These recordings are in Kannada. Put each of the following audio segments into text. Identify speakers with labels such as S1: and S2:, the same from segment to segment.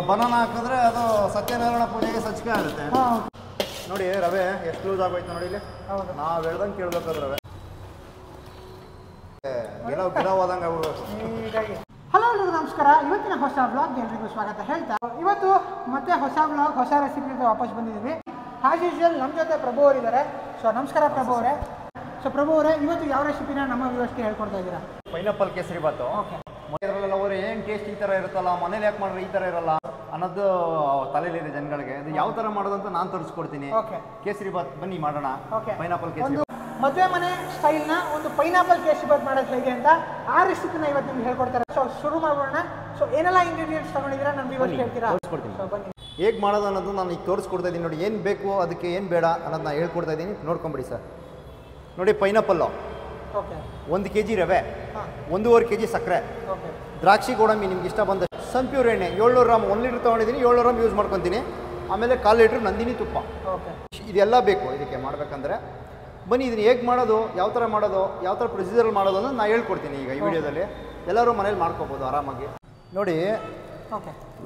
S1: ಬನಾನಾ ಹಾಕಿದ್ರೆ ಅದು ಸತ್ಯನಾರಾಯಣ ಪೂಜೆಗೆ ಸಜ್ಜಿಗೆ ಆಗುತ್ತೆ. ನೋಡಿ ರವೆ ಎಷ್ಟು ಲೂಸ್ ಆಗೋಯ್ತು ನೋಡಿ ಇಲ್ಲಿ. ನಾವು ಹೇಳ್ದಂಗೆ ಕೇಳ್ಬೇಕಾದ್ರೆ ರವೆ ಗಿಡವಾದಂಗೆ ಆಗ್ಬಿಡ್ಬೇಕು.
S2: ಹಲೋ ಎಲ್ಲರಿಗೂ ನಮಸ್ಕಾರ. ಇವತ್ತಿನ ಹೊಸ ವ್ಲಾಗ್ ಎಲ್ರಿಗೂ ಸ್ವಾಗತ ಹೇಳ್ತಾ ಇವತ್ತು ಮತ್ತೆ ಹೊಸ ವ್ಲಾಗ್ ಹೊಸ ರೆಸಿಪಿ ಜೊತೆ ವಾಪಸ್ ಬಂದಿದ್ದೀವಿ. ಆಸ್ ಯೂಶುವಲ್ ನಮ್ಮ ಜೊತೆ ಪ್ರಭು ಅವರಿದ್ದಾರೆ. ಸೊ ನಮಸ್ಕಾರ ಪ್ರಭು ಅವರೇ. ಸೊ ಪ್ರಭು ಅವರೇ, ಇವತ್ತು ಯಾವ ರೆಸಿಪಿನ ನಮ್ಮ ವ್ಯೂವರ್ಸ್ಗೆ ಹೇಳ್ಕೊಡ್ತಾ ಇದ್ದೀರಾ?
S1: ಪೈನಾಪಲ್ ಕೇಸರಿ ಬಾತು. ಇದರಲ್ಲೆಲ್ಲ ಅವರು ಏನು ಟೇಸ್ಟ್ ಈ ಥರ ಇರುತ್ತಲ್ಲ, ಮನೇಲಿ ಯಾಕೆ ಮಾಡಿದ್ರೆ ಈ ಥರ ಇರಲ್ಲ ಅನ್ನೋದು ತಲೆಯಲ್ಲಿದೆ ಜನಗಳಿಗೆ. ಇದು ಯಾವ ಥರ ಮಾಡೋದು ಅಂತ ನಾನು ತೋರಿಸ್ಕೊಡ್ತೀನಿ. ಕೇಸರಿ ಬಾತ್ ಬನ್ನಿ ಮಾಡೋಣ. ಪೈನಾಪಲ್ ಕೇಸರಿ
S2: ಮದುವೆ ಮನೆ ಸ್ಟೈಲ್ನ ಒಂದು ಪೈನಾಪಲ್ ಕೇಸರಿ ಬಾತ್ ಮಾಡೋದು ಹೇಗೆ ಅಂತ ಆ ರೆಸಿಪಿನ ಇವತ್ತು ನಿಮ್ಗೆ ಹೇಳ್ಕೊಡ್ತಾರೆ. ಸೊ ಶುರು ಮಾಡೋಣ. ಸೊ ಏನೆಲ್ಲ ಇಂಗ್ರೀಡಿಯೆಂಟ್ಸ್ ತಗೊಂಡಿದ್ದೀರಾ ನಮ್ಮ ವ್ಯೂವರ್ಸ್ಗೆ ಹೇಳ್ತೀರಾ?
S1: ತೋರಿಸ್ಕೊಡ್ತೀನಿ. ಹೇಗೆ ಮಾಡೋದು ಅನ್ನೋದು ನಾನು ಈಗ ತೋರಿಸ್ಕೊಡ್ತಾ ಇದ್ದೀನಿ. ನೋಡಿ ಏನು ಬೇಕು ಅದಕ್ಕೆ ಏನು ಬೇಡ ಅನ್ನೋದು ನಾನು ಹೇಳ್ಕೊಡ್ತಾ ಇದ್ದೀನಿ, ನೋಡ್ಕೊಂಬಿಡಿ ಸರ್. ನೋಡಿ ಪೈನಾಪಲ್ಲು 1 kg ರವೆ, 1.5 kg ಸಕ್ಕರೆ, ದ್ರಾಕ್ಷಿ ಗೋಡಂಬಿ ನಿಮ್ಗೆ ಇಷ್ಟ ಬಂದ, ಸನ್ಪ್ಯೂರ್ ಎಣ್ಣೆ 700 ಗ್ರಾಮ್, 1 ಲೀಟ್ರ್ ತೊಗೊಂಡಿದ್ದೀನಿ, 700 ಗ್ರಾಮ್ ಯೂಸ್ ಮಾಡ್ಕೊತೀನಿ. ಆಮೇಲೆ 1/4 ಲೀಟ್ರ್ ನಂದಿನಿ ತುಪ್ಪ. ಇದೆಲ್ಲ ಬೇಕು ಇದಕ್ಕೆ ಮಾಡಬೇಕಂದ್ರೆ. ಬನ್ನಿ ಇದನ್ನು ಹೇಗೆ ಮಾಡೋದು, ಯಾವ ಥರ ಮಾಡೋದು, ಯಾವ ಥರ ಪ್ರೊಸೀಜರಲ್ಲಿ ಮಾಡೋದು ಅನ್ನೋದು ನಾನು ಹೇಳ್ಕೊಡ್ತೀನಿ ಈಗ ಈ ವಿಡಿಯೋದಲ್ಲಿ. ಎಲ್ಲರೂ ಮನೇಲಿ ಮಾಡ್ಕೋಬೋದು ಆರಾಮಾಗಿ. ನೋಡಿ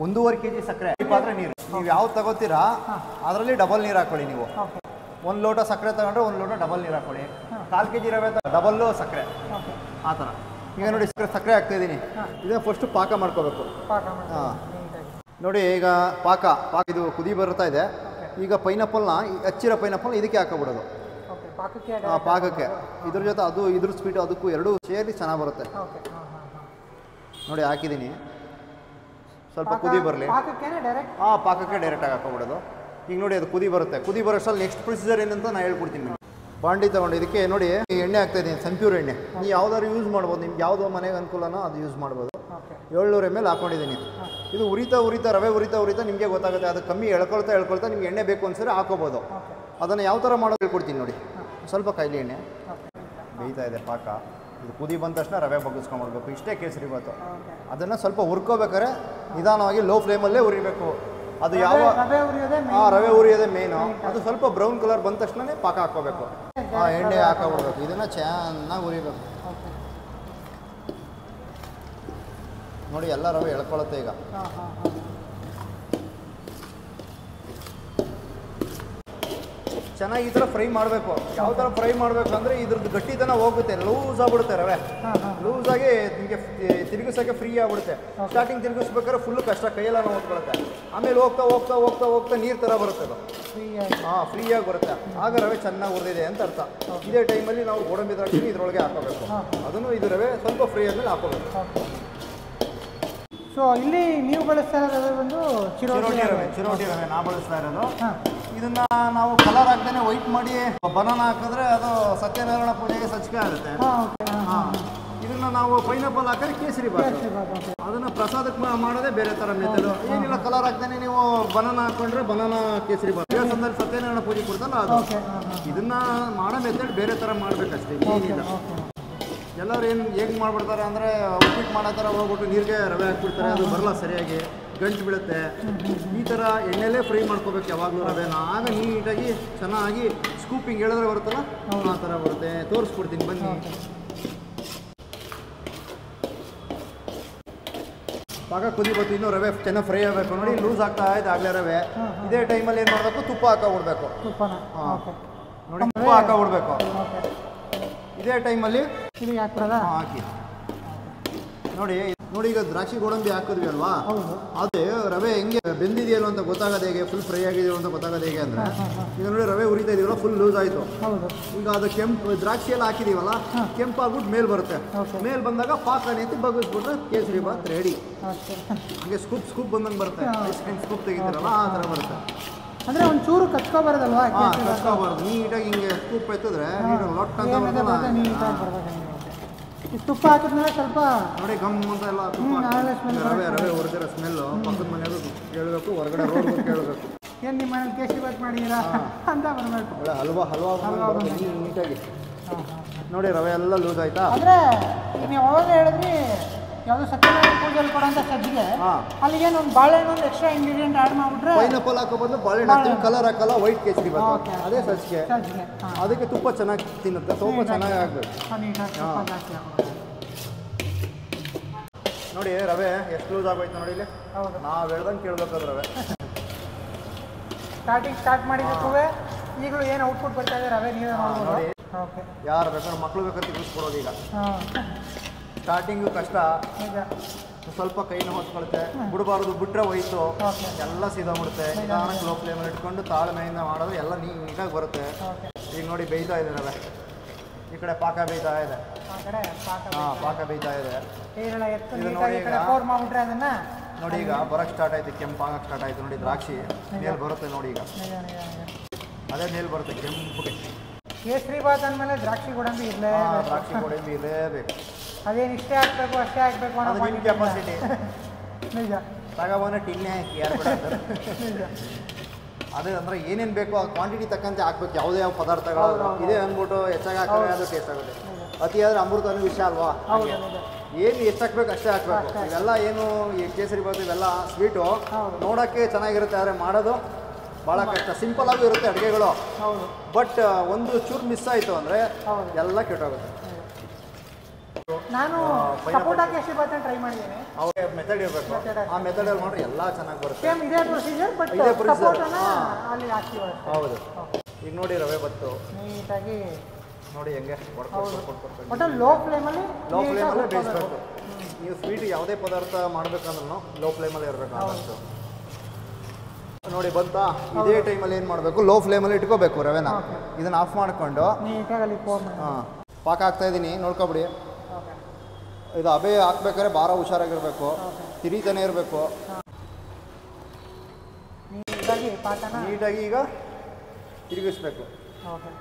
S1: 1.5 kg ಸಕ್ಕರೆ, ಪಾತ್ರೆ ನೀರು ನೀವು ಯಾವ್ದು ತಗೋತೀರಾ ಅದರಲ್ಲಿ ಡಬಲ್ ನೀರು ಹಾಕೊಳ್ಳಿ. ನೀವು 1 ಲೋಟ ಸಕ್ಕರೆ ತಗೊಂಡ್ರೆ 1 ಲೋಟ ಡಬಲ್ ನೀರು ಹಾಕೊಳ್ಳಿ. 1/4 kg ರವೆ ಡಬಲ್ಲು ಸಕ್ಕರೆ, ಆ ಥರ. ಈಗ ನೋಡಿ ಸಕ್ಕರೆ ಹಾಕ್ತಾಯಿದ್ದೀನಿ. ಇದನ್ನು ಫಸ್ಟು ಪಾಕ ಮಾಡ್ಕೋಬೇಕು. ಹಾಂ ನೋಡಿ ಈಗ ಪಾಕ ಇದು ಕುದಿ ಬರ್ತಾ ಇದೆ. ಈಗ ಪೈನಾಪಲ್ನ ಹಚ್ಚಿರೋ ಪೈನಾಪಲ್ ಇದಕ್ಕೆ ಹಾಕೋಬಿಡೋದು ಪಾಕಕ್ಕೆ. ಇದ್ರ ಜೊತೆ ಅದು ಇದ್ರ ಸ್ವೀಟು ಅದಕ್ಕೂ ಎರಡೂ ಸೇರಿ ಚೆನ್ನಾಗಿ ಬರುತ್ತೆ. ನೋಡಿ ಹಾಕಿದ್ದೀನಿ, ಸ್ವಲ್ಪ ಕುದಿ ಬರಲಿ. ಪಾಕಕ್ಕೆ ಡೈರೆಕ್ಟಾಗಿ ಹಾಕೋಬಿಡೋದು. ಈಗ ನೋಡಿ ಅದು ಕುದಿ ಬರುತ್ತೆ. ಕುದಿ ಬರೋಷ್ಟಲ್ಲಿ ನೆಕ್ಸ್ಟ್ ಪ್ರೊಸೀಜರ್ ಏನಂತ ನಾನು ಹೇಳ್ಕೊಡ್ತೀನಿ. ಬಾಂಡಿ ತೊಗೊಂಡು ಇದಕ್ಕೆ ನೋಡಿ ಎಣ್ಣೆ ಹಾಕ್ತಾಯಿದ್ದೀನಿ, ಸನ್ಪ್ಯೂರ್ ಎಣ್ಣೆ. ನೀವು ಯಾವ್ದಾದ್ರು ಯೂಸ್ ಮಾಡ್ಬೋದು, ನಿಮ್ಗೆ ಯಾವುದೋ ಮನೆಗೆ ಅನುಕೂಲನೋ ಅದು ಯೂಸ್ ಮಾಡ್ಬೋದು. 700 ml ಹಾಕೊಂಡಿದ್ದೀನಿ. ಇದು ಉರಿತಾ ರವೆ ಉರಿತಾ ನಿಮಗೆ ಗೊತ್ತಾಗುತ್ತೆ. ಅದು ಕಮ್ಮಿ ಎಳ್ಕೊಳ್ತಾ ನಿಮ್ಗೆ ಎಣ್ಣೆ ಬೇಕು ಅನ್ಸಿದ್ರೆ ಹಾಕೋಬೋದು. ಅದನ್ನು ಯಾವ ಥರ ಮಾಡೋದು ಹೇಳ್ಕೊಡ್ತೀನಿ ನೋಡಿ. ಸ್ವಲ್ಪ ಕೈಲಿ ಎಣ್ಣೆ ಬೇಯ್ತಾ ಇದೆ ಪಾಕ. ಇದು ಕುದಿ ಬಂದ ತಕ್ಷಣ ರವೆ ಬಗ್ಗಿಸ್ಕೊಂಡ್ಬಿಡ್ಬೇಕು. ಇಷ್ಟೇ ಕೇಸರಿ ಬಾತು. ಅದನ್ನು ಸ್ವಲ್ಪ ಹುರ್ಕೋಬೇಕಾದ್ರೆ ನಿಧಾನವಾಗಿ ಲೋ ಫ್ಲೇಮಲ್ಲೇ ಉರಿಬೇಕು. ಅದು ಯಾವ ರವೆ ಉರಿಯೋದೇ ಮೇನು. ಅದು ಸ್ವಲ್ಪ ಬ್ರೌನ್ ಕಲರ್ ಬಂದ ತಕ್ಷಣ ಪಾಕ ಹಾಕೋಬೇಕು. ಎಣ್ಣೆ ಹಾಕೋಬಿಡ್ಬೇಕು. ಇದನ್ನು ಚೆನ್ನಾಗಿ ಉರಿಬೇಕು. ನೋಡಿ ಎಲ್ಲ ರವೆ ಎಳ್ಕೊಳ್ಳುತ್ತೆ. ಈಗ ಚೆನ್ನಾಗಿ ಈ ಥರ ಫ್ರೈ ಮಾಡಬೇಕು. ಯಾವ ಥರ ಫ್ರೈ ಮಾಡಬೇಕು ಅಂದರೆ ಇದ್ರದ್ದು ಗಟ್ಟಿತನ ಹೋಗುತ್ತೆ, ಲೂಸ್ ಆಗ್ಬಿಡುತ್ತೆ ರವೆ. ಲೂಸಾಗಿ ನಿಮಗೆ ತಿರುಗಿಸೋಕ್ಕೆ ಫ್ರೀ ಆಗ್ಬಿಡುತ್ತೆ. ಸ್ಟಾರ್ಟಿಂಗ್ ತಿರುಗಿಸ್ಬೇಕಾದ್ರೆ ಫುಲ್ಲು ಕಷ್ಟ, ಕೈಯೆಲ್ಲ ಓದ್ಕೊಳುತ್ತೆ. ಆಮೇಲೆ ಹೋಗ್ತಾ ನೀರು ಥರ ಬರುತ್ತೆ ಅದು. ಫ್ರೀಯಾಗಿ ಬರುತ್ತೆ. ಆಗ ರವೆ ಚೆನ್ನಾಗಿ ಹುರಿದಿದೆ ಅಂತ ಅರ್ಥ. ಇದೇ ಟೈಮಲ್ಲಿ ನಾವು ಗೋಡಂಬಿ ದ್ರಾಕ್ಷಿ ಇದರೊಳಗೆ ಹಾಕೋಬೇಕು. ಅದನ್ನು ಇದು ರವೆ ಸ್ವಲ್ಪ ಫ್ರೀ ಆದಮೇಲೆ ಹಾಕೋಬೇಕು.
S2: ಸೊ ಇಲ್ಲಿ ನೀವು ಬಳಸ್ತಾ ಇರೋದು ಒಂದು ಚಿರೋಟಿ
S1: ರವೆ ನಾ ಬಳಸ್ತಾ ಇರೋದು. ಇದನ್ನ ನಾವು ಕಲರ್ ಹಾಕ್ದೇನೆ ವೈಟ್ ಮಾಡಿ ಬನಾನಾ ಹಾಕಿದ್ರೆ ಅದು ಸತ್ಯನಾರಾಯಣ ಪೂಜೆಗೆ ಸಜ್ಜಿಗೆ ಆಗುತ್ತೆ. ಇದನ್ನ ನಾವು ಪೈನಾಪಲ್ ಹಾಕಿದ್ರೆ ಕೇಸರಿ ಬಾತು. ಅದನ್ನ ಪ್ರಸಾದಕ್ಕೆ ಮಾಡೋದೇ ಬೇರೆ ಥರ ಮೆಥಡು. ಏನಿಲ್ಲ, ಕಲರ್ ಹಾಕ್ದೇನೆ ನೀವು ಬನಾನಾ ಹಾಕೊಂಡ್ರೆ ಬನಾನಾ ಕೇಸರಿ ಬಾತು. ದೇವಸ್ಥಾನದಲ್ಲಿ ಸತ್ಯನಾರಾಯಣ ಪೂಜೆ ಕೊಡ್ತಲ್ಲ ಅದು. ಇದನ್ನ ಮಾಡೋ ಮೆಥಡ್ ಬೇರೆ ಥರ ಮಾಡಬೇಕಷ್ಟೇ, ಏನಿಲ್ಲ. ಎಲ್ಲರೂ ಹೇಗೆ ಮಾಡ್ಬಿಡ್ತಾರೆ ಅಂದರೆ ಉಪ್ಪಿಟ್ಟು ಮಾಡೋ ಥರ ಹೋಗ್ಬಿಟ್ಟು ನೀರಿಗೆ ರವೆ ಹಾಕ್ಬಿಡ್ತಾರೆ. ಅದು ಬರಲ್ಲ ಸರಿಯಾಗಿ, ಗಂಟು ಬೀಳುತ್ತೆ. ಈ ಥರ ಎಣ್ಣೆಲೇ ಫ್ರೈ ಮಾಡ್ಕೋಬೇಕು ಯಾವಾಗಲೂ ರವೆನ. ಆಗ ನೀಟಾಗಿ ಚೆನ್ನಾಗಿ ಸ್ಕೂಪಿಂಗ್ ಹೇಳಿದ್ರೆ ಬರುತ್ತಲ್ಲ ಆ ಥರ ಬರುತ್ತೆ. ತೋರಿಸ್ಕೊಡ್ತೀನಿ ಬನ್ನಿ. ಪಾಕ ಕುದಿ ಬತ್ತು. ಇನ್ನೂ ರವೆ ಚೆನ್ನಾಗಿ ಫ್ರೈ ಆಗಬೇಕು. ನೋಡಿ ಲೂಸ್ ಆಗ್ತಾ ಇದೆ ಆಗಲೇ ರವೆ. ಇದೇ ಟೈಮಲ್ಲಿ ಏನು ಮಾಡಬೇಕು, ತುಪ್ಪ ಹಾಕೋಬಿಡ್ಬೇಕು. ನೋಡಿ ತುಪ್ಪ ಹಾಕೋಬಿಡ್ಬೇಕು. ಇದೇ ಟೈಮಲ್ಲಿ ಹಾಕಿ. ನೋಡಿ ಈಗ ದ್ರಾಕ್ಷಿ ಗೋಡಂಬಿ ಹಾಕಿದ್ವಿ ಅಲ್ವಾ, ಅದೇ ರವೆ ಹೆಂಗೆ ಬೆಂದಿದೆಯಲ್ಲ ಅಂತ ಗೊತ್ತಾಗೋದು ಹೇಗೆ, ಫುಲ್ ಫ್ರೈ ಆಗಿದೆಯೋ ಅಂತ ಗೊತ್ತಾಗೋದು ಹೇಗೆ ಅಂದರೆ, ಈಗ ನೋಡಿ ರವೆ ಉರಿತಾ ಇದೀವಲ್ಲ, ಫುಲ್ ಲೂಸ್ ಆಯಿತು. ಈಗ ಅದು ಕೆಂಪು ದ್ರಾಕ್ಷಿ ಎಲ್ಲ ಹಾಕಿದೀವಲ್ಲ, ಕೆಂಪಾಗ್ಬಿಟ್ಟು ಮೇಲೆ ಬರುತ್ತೆ. ಮೇಲೆ ಬಂದಾಗ ಪಾಕ ನಿಂತು ಬಗ್ಗಿಸ್ಬಿಟ್ರೆ ಕೇಸರಿ ಬಾತ್ ರೆಡಿ. ಹಾಗೆ ಸ್ಕೂಪ್ ಬಂದಂಗೆ ಬರುತ್ತೆ. ಐಸ್ ಕ್ರೀಮ್ ಸ್ಕೂಪ್ ತೆಗಿತೀರಲ್ಲ ಆ ಥರ ಬರುತ್ತೆ.
S2: ಅಂದರೆ ಒಂದು ಚೂರು ಕಚ್ಕೋಬಾರ್ದಲ್ವಾ?
S1: ಕಚ್ಕೋಬಾರ್ದು. ನೀಟಾಗಿ ಹಿಂಗೆ ಸ್ಕೂಪ್ ಎತ್ತಿದ್ರೆ ಲೊಟ್ಟ ಅಂತ
S2: ತುಪ್ಪ ಹಾಕಿದ್ಮೇಲೆ ಸ್ವಲ್ಪ
S1: ನೋಡಿ ಗಮ್ ಅಂತ ಎಲ್ಲ ರವೆ ಹೊರದಿರೋ ಸ್ಮೆಲ್ಲು ಪಕ್ಕದ ಮನೆಯಲ್ಲೂ ಕೇಳಬೇಕು, ಹೊರಗಡೆ ರೋಡ್ ಕೇಳಬೇಕು.
S2: ಏನು ನಿಮ್ಮ ಮನೇಲಿ ಕೇಸರಿ ಬಾತ್ ಮಾಡಿದ್ದೀರಾ ಅಂತ ಬರಬೇಕು.
S1: ಹಲ್ವಾ ನೀಟಾಗಿ. ನೋಡಿ ರವೆ ಎಲ್ಲ ಲೂಸ್ ಆಯ್ತಾ?
S2: ಅಂದರೆ ನೀವು ಅವಾಗ ಹೇಳಿದ್ರಿ ಯಾವುದೋ ಸತ್ಯನಾರಾಯಣ ಪೂಜೆಯಲ್ಲಿ ಕೊಡೋಂಥ ಸಜ್ಜಿಗೆ ಅಲ್ಲಿಗೆ ಒಂದು ಬಾಳೆಹಣ್ಣು ಒಂದು ಎಕ್ಸ್ಟ್ರಾ ಇಂಗ್ರೀಡಿಯೆಂಟ್ ಆ್ಯಡ್ ಮಾಡಿಬಿಟ್ರೆ
S1: ಪೈನಾಪಲ್ ಹಾಕೋ ಬದಲು ಬಾಳೆಹಣ್ಣು ಹಾಕ್ತೀವಿ. ಕಲರ್ ಹಾಕಲ್ಲ, ವೈಟ್ ಕೇಸರಿ ಬಾತ್ ಅದೇ ಸಜ್ಜಿಗೆ. ಅದಕ್ಕೆ ತುಪ್ಪ ಚೆನ್ನಾಗಿ ತಿನ್ನುತ್ತೆ, ಸ್ವಲ್ಪ ಚೆನ್ನಾಗಿ ಆಗಬೇಕು. ನೋಡಿ ರವೆ ಎಷ್ಟು ಲೂಸ್ ಆಗೋಯ್ತು ನೋಡಿ ಇಲ್ಲಿ.
S2: ಹೌದು.
S1: ನಾವು ಹೇಳ್ದಂಗೆ ಕೇಳ್ಬೇಕಾದ್ರೆ ರವೆ
S2: ಸ್ಟಾರ್ಟ್ ಮಾಡಿದ್ದಕ್ಕೂ ಈಗಲೂ ಏನು ಔಟ್ಪುಟ್ ಬರ್ತಾ ಇದೆ ರವೆ ನೀವೇ ಮಾಡ್ಬೋದು.
S1: ನೋಡಿ
S2: ಓಕೆ.
S1: ಯಾರು ಬೇಕಾದ್ರೆ ಮಕ್ಕಳು ಬೇಕಾದ್ರೆ ತಿಳಿಸ್ಕೊಡೋದು ಈಗ.
S2: ಹಾಂ
S1: ಸ್ಟಾರ್ಟಿಂಗು ಕಷ್ಟ,
S2: ನಿಜ.
S1: ಸ್ವಲ್ಪ ಕೈನ ಹೊತ್ಕೊಳುತ್ತೆ, ಬಿಡಬಾರ್ದು, ಬಿಟ್ಟರೆ ಹೋಯ್ತು
S2: ಓಕೆ.
S1: ಎಲ್ಲ ಸೀದೋಗ್ಬಿಡುತ್ತೆ. ನಿಧಾನಕ್ಕೆ ಲೋ ಫ್ಲೇಮಲ್ಲಿ ಇಟ್ಕೊಂಡು ತಾಳ್ಮೆಯಿಂದ ಮಾಡಿದ್ರೆ ಎಲ್ಲ ನೀಟಾಗಿ ಬರುತ್ತೆ.
S2: ಓಕೆ.
S1: ಈಗ ನೋಡಿ ಬೇಯ್ತಾ ಇದೆ ರವೆ, ಈ ಕಡೆ ಪಾಕ ಬೇಯ್ತಾ ಇದೆ.
S2: ಆ ಕಡೆ ಪಾಕ
S1: ಹಾಂ ಪಾಕ ಬೇಯ್ತಾ ಇದೆ.
S2: ಏನೆಲ್ಲ ಎತ್ತು
S1: ಇದು
S2: ನೀಟಾಗಿ
S1: ನೋಡಿ
S2: ಈ ಕಡೆ
S1: ಈಗ.
S2: ಪೋರ್ ಮಾಡ್ಬಿಟ್ರೆ ಅದನ್ನು
S1: ನೋಡಿ ಈಗ ಬರೋಕ್ಕೆ ಸ್ಟಾರ್ಟ್ ಆಯಿತು, ಕೆಂಪು ಆಗಕ್ಕೆ ಸ್ಟಾರ್ಟ್ ಆಯಿತು ನೋಡಿ. ದ್ರಾಕ್ಷಿ ಮೇಲ್ ಬರುತ್ತೆ ನೋಡಿ ಈಗ,
S2: ನಿಜ ನಿಜ ನಿಜ.
S1: ಅದೇ ಮೇಲ್ ಬರುತ್ತೆ ಕೆಂಪುಗೆ.
S2: ಕೇಸರಿ ಬಾತ್ ಅಂದಮೇಲೆ ದ್ರಾಕ್ಷಿ ಗೋಡಂಬಿ ಇರಲೇ
S1: ದ್ರಾಕ್ಷಿ ಗೋಡಂಬಿ ಇರಲೇಬೇಕು.
S2: ಅದೇನು ಇಷ್ಟೇ ಹಾಕ್ಬೇಕು ಅಷ್ಟೇ ಹಾಕ್ಬೇಕು ಅನ್ನೋ
S1: ಅದು ನಿಮ್ಮ ಕೆಪಾಸಿಟಿ.
S2: ನಿಜ
S1: ತಗೊಬಂದ್ರೆ ಟಿನ್ನೇ ಹಾಕಿ ಯಾರು ಬಿಡ್ತಾರೆ.
S2: ನಿಜ.
S1: ಅದೇ ಅಂದರೆ ಏನೇನು ಬೇಕೋ ಆ ಕ್ವಾಂಟಿಟಿ ತಕ್ಕಂತೆ ಹಾಕ್ಬೇಕು. ಯಾವುದೇ ಯಾವ ಪದಾರ್ಥಗಳು ಇದೇ ಅಂದ್ಬಿಟ್ಟು ಹೆಚ್ಚಾಗಿ ಹಾಕಿದ್ರೆ ಅದು ಟೇಸ್ಟ್ ಆಗುತ್ತೆ. ಅತಿಯಾದರೆ ಅಮೃತನೂ ವಿಷಯ ಅಲ್ವಾ.
S2: ಹೌದು ನಿಜ.
S1: ಏನು ಎಷ್ಟು ಹಾಕ್ಬೇಕು ಅಷ್ಟೇ ಹಾಕ್ಬೇಕು. ಇವೆಲ್ಲ ಏನು ಈ ಕೇಸರಿ ಬಾತ್ ಇವೆಲ್ಲ ಸ್ವೀಟು ನೋಡೋಕ್ಕೆ ಚೆನ್ನಾಗಿರುತ್ತೆ, ಆದರೆ ಮಾಡೋದು ಭಾಳ ಕಷ್ಟ. ಸಿಂಪಲ್ ಆಗೂ ಇರುತ್ತೆ ಅಡುಗೆಗಳು,
S2: ಹೌದು.
S1: ಬಟ್ ಒಂದು ಚೂರು ಮಿಸ್ ಆಯಿತು ಅಂದರೆ
S2: ಹೌದು.
S1: ಎಲ್ಲ ಕೆಟ್ಟೋಗುತ್ತೆ.
S2: ನಾನು ಸಪೋಟ ಕೇಸರಿ ಬಾತ್ ಟ್ರೈ ಮಾಡಿದ್ದೀನಿ.
S1: ಅವ್ರಿಗೆ ಮೆಥಡ್ ಇರಬೇಕು, ಆ ಮೆಥಡಲ್ಲಿ ಮಾಡಿದ್ರೆ ಎಲ್ಲ ಚೆನ್ನಾಗಿ ಬರುತ್ತೆ.
S2: ಸೇಮ್ ಇದೇ ಪ್ರೊಸೀಜರ್ ಬಟ್
S1: ಇದೇ procedure.
S2: ಸಪೋಟನ ಅಲ್ಲಿ ಹಾಕ್ತೀವಿ ಅಷ್ಟೇ.
S1: ಹೌದು. ಈಗ ನೋಡಿ ರವೆ ಬತ್ತು
S2: ನೀಟಾಗಿ.
S1: ನೋಡಿ ಹೆಂಗೆ
S2: ಹೌದು. ಒಟ್ಟು ಲೋ ಫ್ಲೇಮಲ್ಲಿ
S1: ಲೋ ಫ್ಲೇಮಲ್ಲೇ ಬೇಯಿಸ್ಬೇಕು. ನೀವು ಸ್ವೀಟ್ ಯಾವುದೇ ಪದಾರ್ಥ ಮಾಡ್ಬೇಕಂದ್ರೂ ಲೋ ಫ್ಲೇಮಲ್ಲೇ ಇರಬೇಕು ಆದಷ್ಟು. ನೋಡಿ ಬಂತಾ, ಇದೇ ಟೈಮಲ್ಲಿ ಏನು ಮಾಡಬೇಕು, ಲೋ ಫ್ಲೇಮಲ್ಲಿ ಇಟ್ಕೋಬೇಕು ರವೆನ. ಇದನ್ನು ಆಫ್ ಮಾಡಿಕೊಂಡು
S2: ನೀಟಾಗಿ ಅಲ್ಲಿ ಪೋರ್ ಮಾಡಿ.
S1: ಹಾಂ ಪಾಕ ಹಾಕ್ತಾಯಿದ್ದೀನಿ ನೋಡ್ಕೊಬಿಡಿ. ಇದು ಅಬೆ ಹಾಕ್ಬೇಕಾದ್ರೆ ಭಾಳ ಹುಷಾರಾಗಿರಬೇಕು, ತಿರಿತಾನೆ ಇರಬೇಕು.
S2: ನೀಟಾಗಿ ಪಾಕನ
S1: ನೀಟಾಗಿ ಈಗ ತಿರುಗಿಸ್ಬೇಕು.
S2: ಓಕೆ.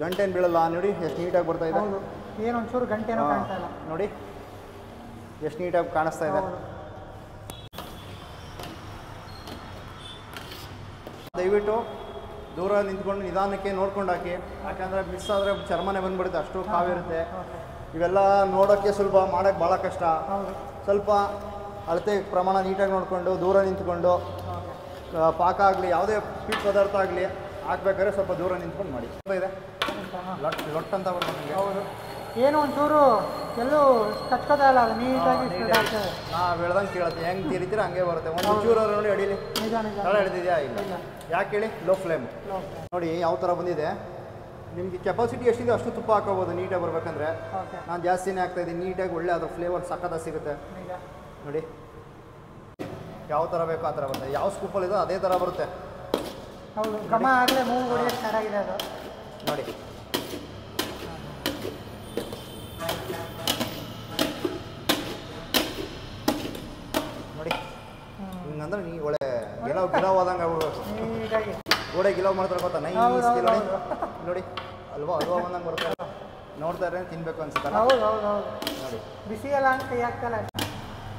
S1: ಗಂಟೆನ ಬೀಳಲ್ಲ ನೋಡಿ, ಎಷ್ಟು ನೀಟಾಗಿ ಬರ್ತಾ ಇದೆ.
S2: ಹೌದು. ಏನೊಂಚೂರು ಗಂಟೆನೂ ಕಾಣ್ತಾ ಇಲ್ಲ
S1: ನೋಡಿ ಎಷ್ಟು ನೀಟಾಗಿ ಕಾಣಿಸ್ತಾ ಇದೆ.
S2: ಹೌದು.
S1: ದಯವಿಟ್ಟು ದೂರ ನಿಂತ್ಕೊಂಡು ನಿಧಾನಕ್ಕೆ ನೋಡ್ಕೊಂಡು ಹಾಕಿ, ಯಾಕಂದರೆ ಮಿಸ್ ಆದರೆ ಚರ್ಮನೆ ಬಂದ್ಬಿಡುತ್ತೆ, ಅಷ್ಟು ಕಾವಿರುತ್ತೆ. ಇವೆಲ್ಲ ನೋಡೋಕ್ಕೆ ಸುಲಭ, ಮಾಡೋಕ್ಕೆ ಭಾಳ ಕಷ್ಟ.
S2: ಹೌದು.
S1: ಸ್ವಲ್ಪ ಅಳತೆ ಪ್ರಮಾಣ ನೀಟಾಗಿ ನೋಡಿಕೊಂಡು ದೂರ ನಿಂತ್ಕೊಂಡು ಪಾಕ ಆಗಲಿ ಯಾವುದೇ ಸ್ವೀಟ್ ಪದಾರ್ಥ ಆಗಲಿ ಹಾಕ್ಬೇಕಾದ್ರೆ ಸ್ವಲ್ಪ ದೂರ ನಿಂತ್ಕೊಂಡು ಮಾಡಿ. ಇದೆ ಲೊಟ್ ಅಂತ ಬರ್ತದೆ ನಿಮಗೆ.
S2: ಹೌದು. ಏನೋ ಒಂಚೂರು ಎಲ್ಲೂ ಕಚ್ಕೋತಾ ಇಲ್ಲ, ಅದು ನೀಟಾಗಿ ಸ್ಪ್ರೆಡ್ ಆಗ್ತದೆ.
S1: ನಾವು ಹೇಳ್ದಂಗೆ ಕೇಳುತ್ತೆ, ಹೆಂಗೆ ತಿರಿತೀರ ಹಂಗೆ ಬರುತ್ತೆ. ಒಂದು ಚೂರು ನೋಡಿ ಅಡಿಲಿ
S2: ನಿಜ ನಿಜ.
S1: ತಳ ಹಿಡಿದಿದೆಯಾ ಇಲ್ಲ, ಯಾಕೆ ಹೇಳಿ, ಲೋ ಫ್ಲೇಮ್. ನೋಡಿ ಯಾವ ಥರ ಬಂದಿದೆ. ನಿಮಗೆ ಕೆಪಾಸಿಟಿ ಎಷ್ಟಿದೆ ಅಷ್ಟು ತುಪ್ಪ ಹಾಕೋಬೋದು ನೀಟಾಗಿ ಬರಬೇಕಂದ್ರೆ.
S2: ಓಕೆ.
S1: ನಾನು ಜಾಸ್ತಿನೇ ಹಾಕ್ತಾಯಿದ್ದೀನಿ, ನೀಟಾಗಿ ಒಳ್ಳೆ ಅದ್ರ ಫ್ಲೇವರ್ ಸಖತ್ತಾಗಿ ಸಿಗುತ್ತೆ.
S2: ನಿಜ.
S1: ನೋಡಿ ಯಾವ ಥರ ಬೇಕೋ ಆ ಥರ ಬರುತ್ತೆ. ಯಾವ ಸ್ಕೂಪಲ್ಲಿ ಇದೆ ಅದೇ ಥರ ಬರುತ್ತೆ.
S2: ಹೌದು. ಘಮ ಆಗಲೇ ಮೂಗು ಹೊಡೆಯೋಕ್ಕೆ ಚೆನ್ನಾಗಿದೆ ಅದು.
S1: ನೋಡಿ ನೋಡಿ ಹಿಂಗಂದ್ರೆ ನೀ ಒಳ್ಳೆ ಗಿಲವ್ ಆದಂಗೆ ಆಗ್ಬಿಡ್ಬೇಕು.
S2: ನೀಟಾಗಿ
S1: ಗೋಡೆ ಗಿಲವ್ ಮಾಡ್ತಾರೆ ಗೊತ್ತಾ, ನೈಸ್
S2: ಹೌದು, ಹೌದು,
S1: ಗಿಲವ್.
S2: ಹೌದು.
S1: ನೋಡಿ ಅಲ್ವಾ ಬಂದಂಗೆ ಬರುತ್ತೆ. ನೋಡ್ತಾ ಇದ್ರೆ ತಿನ್ಬೇಕು ಅನ್ಸುತ್ತಲ್ಲ.
S2: ಹೌದು ಹೌದು ಹೌದು.
S1: ನೋಡಿ
S2: ಬಿಸಿ ಎಲ್ಲ ಅಂತ ಕೈ ಆಗ್ತಲ್ಲ.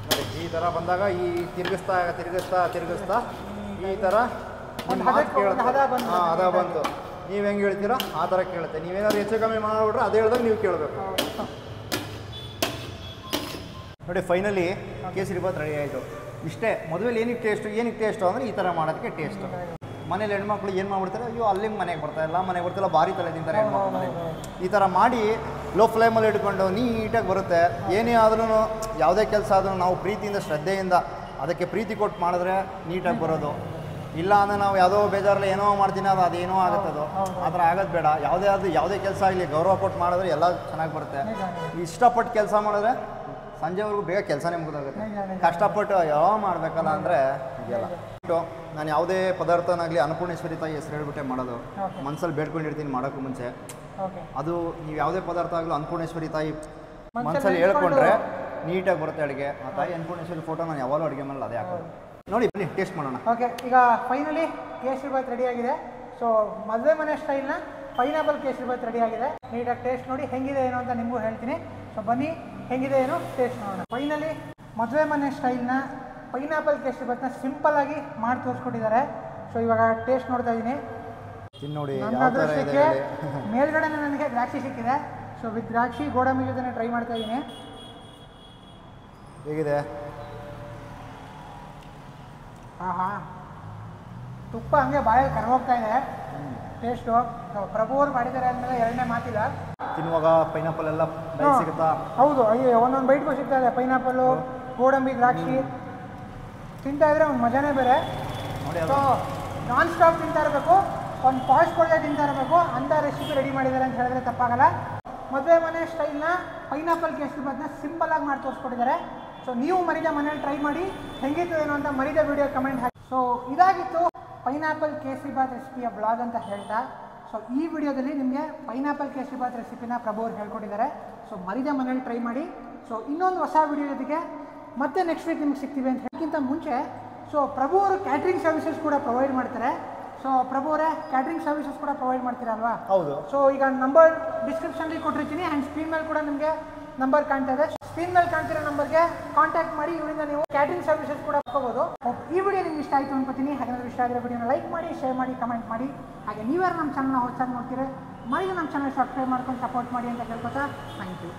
S1: ನೋಡಿ ಈ ಥರ ಬಂದಾಗ ಈ ತಿರುಗಿಸ್ತಾ ಈ ಥರ
S2: ಒಂದು
S1: ಮಾತು
S2: ಹದಕ್ಕೆ
S1: ಕೇಳುತ್ತೆ.
S2: ಹದ ಬಂತು.
S1: ಹಾಂ ಹದ ಬಂತು. ನೀವು ಹೆಂಗೆ ಹೇಳ್ತೀರೋ ಆ ಥರ ಕೇಳುತ್ತೆ. ನೀವೇನಾದ್ರು ಹೆಚ್ಚು ಕಮ್ಮಿ ಮಾಡಿಬಿಟ್ರೆ ಅದೇ ಹೇಳ್ದಾಗ ನೀವು ಕೇಳಬೇಕು. ನೋಡಿ ಫೈನಲಿ ಕೇಸರಿ ಬಾತ್ ರೆಡಿ ಆಯಿತು. ಇಷ್ಟೇ ಮದುವೆಲಿ ಏನಕ್ಕೆ ಟೇಸ್ಟು ಅಂದರೆ ಈ ಥರ ಮಾಡೋದಕ್ಕೆ ಟೇಸ್ಟು. ಮನೇಲಿ ಹೆಣ್ಮಕ್ಳು ಏನು ಮಾಡ್ಬಿಡ್ತಾರೆ, ಅಯ್ಯೋ ಅಲ್ಲಿಂಗೆ ಮನೆಗೆ ಬರ್ತಾಯಿಲ್ಲ, ಮನೆಗೆ ಬರ್ತಿಲ್ಲ, ಭಾರಿ ತಲೆ ತಿಂತಾರೆ ಹೆಣ್ಮಕ್ಳು ಮನೆಗೆ. ಈ ಥರ ಮಾಡಿ ಲೋ ಫ್ಲೇಮಲ್ಲಿ ಇಟ್ಕೊಂಡು ನೀಟಾಗಿ ಬರುತ್ತೆ. ಏನೇ ಆದ್ರೂ ಯಾವುದೇ ಕೆಲಸ ಆದ್ರೂ ನಾವು ಪ್ರೀತಿಯಿಂದ ಶ್ರದ್ಧೆಯಿಂದ ಅದಕ್ಕೆ ಪ್ರೀತಿ ಕೊಟ್ಟು ಮಾಡಿದ್ರೆ ನೀಟಾಗಿ ಬರೋದು. ಇಲ್ಲ ಅಂದರೆ ನಾವು ಯಾವುದೋ ಬೇಜಾರಲ್ಲಿ ಏನೋ ಮಾಡ್ತೀನಿ ಅದೇನೋ ಆಗುತ್ತದು. ಆ ಥರ ಆಗೋದು ಬೇಡ. ಯಾವುದೇ ಕೆಲಸ ಆಗಲಿ ಗೌರವ ಕೊಟ್ಟು ಮಾಡಿದ್ರೆ ಎಲ್ಲ ಚೆನ್ನಾಗಿ ಬರುತ್ತೆ. ಇಷ್ಟಪಟ್ಟು ಕೆಲಸ ಮಾಡಿದ್ರೆ ಸಂಜೆವರೆಗೂ ಬೇಗ ಕೆಲಸನೇ ಮುಗಿದೋಗುತ್ತೆ. ಕಷ್ಟಪಟ್ಟು ಯಾವ ಮಾಡಬೇಕಲ್ಲ ಅಂದರೆ ಇದೆಯಲ್ಲ. ನಾನು ಯಾವುದೇ ಪದಾರ್ಥನಾಗಲಿ ಅನ್ನಪೂರ್ಣೇಶ್ವರಿ ತಾಯಿ ಹೆಸರು ಹೇಳ್ಬಿಟ್ಟೆ ಮಾಡೋದು. ಮನಸ್ಸಲ್ಲಿ ಬೇಡ್ಕೊಂಡಿರ್ತೀನಿ ಮಾಡೋಕ್ಕೂ ಮುಂಚೆ. ಅದು ನೀವು ಯಾವುದೇ ಪದಾರ್ಥ ಆಗಲೂ ಅನ್ನಪೂರ್ಣೇಶ್ವರಿ ತಾಯಿ ಮನಸ್ಸಲ್ಲಿ ಹೇಳ್ಕೊಂಡ್ರೆ ನೀಟಾಗಿ ಬರುತ್ತೆ ಅಡುಗೆ. ಆ ತಾಯಿ ಅನ್ನಪೂರ್ಣೇಶ್ವರಿ ಫೋಟೋ ನಾನು ಯಾವಾಗಲೂ ಅಡುಗೆ ಮಾಡಲ್ಲ, ಅದೇ ಹಾಕೋದು. ನೋಡಿ ಬನ್ನಿ ಟೇಸ್ಟ್ ಮಾಡೋಣ.
S2: ಓಕೆ. ಈಗ ಫೈನಲಿ ಕೇಸರಿ ಬಾತ್ ರೆಡಿಯಾಗಿದೆ. ಸೊ ಮದುವೆ ಮನೆ ಸ್ಟೈಲ್ನ ಪೈನಾಪಲ್ ಕೇಸರಿ ಬಾತ್ ರೆಡಿಯಾಗಿದೆ. ನೀಟಾಗಿ ಟೇಸ್ಟ್ ನೋಡಿ ಹೆಂಗಿದೆ ಏನು ಅಂತ ನಿಮಗೂ ಹೇಳ್ತೀನಿ. ಸೊ ಬನ್ನಿ ಹೆಂಗಿದೆ ಏನು ಟೇಸ್ಟ್ ನೋಡೋಣ. ಫೈನಲಿ ಮದುವೆ ಮನೆ ಸ್ಟೈಲ್ನ ಪೈನಾಪಲ್ ಕೇಸರಿ ಬಾತ್ನ ಸಿಂಪಲ್ಲಾಗಿ ಮಾಡಿ ತೋರಿಸ್ಕೊಟ್ಟಿದ್ದಾರೆ. ಸೊ ಇವಾಗ ಟೇಸ್ಟ್ ನೋಡ್ತಾ ಇದ್ದೀನಿ.
S1: ನೋಡಿ
S2: ನನ್ನ ಅದೃಷ್ಟಕ್ಕೆ ಮೇಲ್ಗಡೆ ನನಗೆ ದ್ರಾಕ್ಷಿ ಸಿಕ್ಕಿದೆ. ಸೊ ವಿತ್ ದ್ರಾಕ್ಷಿ ಗೋಡಂಬಿ ಜೊತೆ ಟ್ರೈ ಮಾಡ್ತಾ ಇದ್ದೀನಿ.
S1: ಹೇಗಿದೆ?
S2: ಆಹಾ, ತುಪ್ಪ ಹಂಗೆ ಬಾಯಲ್ಲಿ ಕರ್ಗೋಗ್ತಾ ಇದೆ ಟೇಸ್ಟು. ಪ್ರಭು ಅವ್ರು ಮಾಡಿದ್ದಾರೆ ಅಂದಮೇಲೆ ಎರಡನೇ ಮಾತಿಲ್ಲ.
S1: ತಿನ್ನುವಾಗ ಪೈನಾಪಲ್ ಎಲ್ಲ ಸಿಗುತ್ತಾ?
S2: ಹೌದು, ಅಯ್ಯೋ ಒಂದೊಂದು ಬೈಟ್ಗೂ ಸಿಗ್ತಾ ಇದೆ. ಪೈನಾಪಲ್ಲು ಗೋಡಂಬಿ ದ್ರಾಕ್ಷಿ ತಿಂತಾ ಇದ್ರೆ ಒಂದು ಮಜಾನೇ ಬೇರೆ.
S1: ನೋಡಿ
S2: ಸೊ ನಾನ್ ಸ್ಟಾಪ್ ತಿಂತಾ ಇರಬೇಕು, ಒಂದು ಪಾಯ್ಸ್ ಕೊಡದೆ ತಿಂತಾ ಇರಬೇಕು ಅಂಥ ರೆಸಿಪಿ ರೆಡಿ ಮಾಡಿದ್ದಾರೆ ಅಂತ ಹೇಳಿದ್ರೆ ತಪ್ಪಾಗಲ್ಲ. ಮದುವೆ ಮನೆ ಸ್ಟೈಲ್ನ ಪೈನಾಪಲ್ ಕೇಸರಿಬಾತ್ನ ಸಿಂಪಲಾಗಿ ಮಾಡಿ ತೋರಿಸ್ಕೊಟ್ಟಿದ್ದಾರೆ. ಸೊ ನೀವು ಮರಿದ ಮನೇಲಿ ಟ್ರೈ ಮಾಡಿ ಹೆಂಗಿತ್ತು ಏನು ಅಂತ ಮರಿದ ವಿಡಿಯೋ ಕಮೆಂಟ್ ಹಾಕಿ. ಸೊ ಇದಾಗಿತ್ತು ಪೈನಾಪಲ್ ಕೇಸರಿಬಾತ್ ರೆಸಿಪಿಯ ಬ್ಲಾಗ್ ಅಂತ ಹೇಳ್ತಾ, ಸೊ ಈ ವಿಡಿಯೋದಲ್ಲಿ ನಿಮಗೆ ಪೈನಾಪಲ್ ಕೇಸರಿಬಾತ್ ರೆಸಿಪಿನ ಪ್ರಭು ಅವ್ರು ಹೇಳ್ಕೊಟ್ಟಿದ್ದಾರೆ. ಸೊ ಮರಿದ ಮನೇಲಿ ಟ್ರೈ ಮಾಡಿ. ಸೊ ಇನ್ನೊಂದು ಹೊಸ ವಿಡಿಯೋ ಜೊತೆಗೆ ಮತ್ತೆ ನೆಕ್ಸ್ಟ್ ವೀಕ್ ನಿಮ್ಗೆ ಸಿಗ್ತೀವಿ ಅಂತ ಹೇಳೋಕ್ಕಿಂತ ಮುಂಚೆ, ಸೊ ಪ್ರಭು ಅವರು ಕ್ಯಾಟ್ರಿಂಗ್ ಸರ್ವಿಸಸ್ ಕೂಡ ಪ್ರೊವೈಡ್ ಮಾಡ್ತಾರೆ. ಸೊ ಪ್ರಭು ಅವರೇ ಕ್ಯಾಟ್ರಿಂಗ್ ಸರ್ವಿಸಸ್ ಕೂಡ ಪ್ರೊವೈಡ್ ಮಾಡ್ತೀರಲ್ವಾ?
S1: ಹೌದು.
S2: ಸೊ ಈಗ ನಂಬರ್ ಡಿಸ್ಕ್ರಿಪ್ಷನ್ಲಿ ಕೊಟ್ಟಿರ್ತೀನಿ ಆ್ಯಂಡ್ ಸ್ಕ್ರೀನ್ ಮೇಲೆ ಕೂಡ ನಿಮಗೆ ನಂಬರ್ ಕಾಣ್ತಾ ಇದೆ. ಸ್ಕ್ರೀನ್ ಮೇಲೆ ಕಾಣ್ತಿರೋ ನಂಬರ್ಗೆ ಕಾಂಟ್ಯಾಕ್ಟ್ ಮಾಡಿ, ಇವರಿಂದ ನೀವು ಕ್ಯಾಟ್ರಿಂಗ್ ಸರ್ವಿಸಸ್ ಕೂಡ ಹಾಕೋಬೋದು. ಈ ವಿಡಿಯೋ ನಿಮ್ಗೆ ಇಷ್ಟ ಆಯಿತು ಅನ್ಕೋತೀನಿ. ಹಾಗಾದ್ರೆ ಇಷ್ಟ ಆಗಿರೋ ವಿಡಿಯೋನ ಲೈಕ್ ಮಾಡಿ, ಶೇರ್ ಮಾಡಿ, ಕಮೆಂಟ್ ಮಾಡಿ. ಹಾಗೆ ನೀವ್ಯಾರು ನಮ್ಮ ಚಾನಲ್ನ ಹೊಸದಾಗಿ ನೋಡ್ತೀರಿ, ಮರಿದು ನಮ್ಮ ಚಾನಲ್ ಸಬ್ಸ್ಕ್ರೈಬ್ ಮಾಡ್ಕೊಂಡು ಸಪೋರ್ಟ್ ಮಾಡಿ ಅಂತ ಕೇಳ್ಕೊತಾ ಥ್ಯಾಂಕ್ ಯು.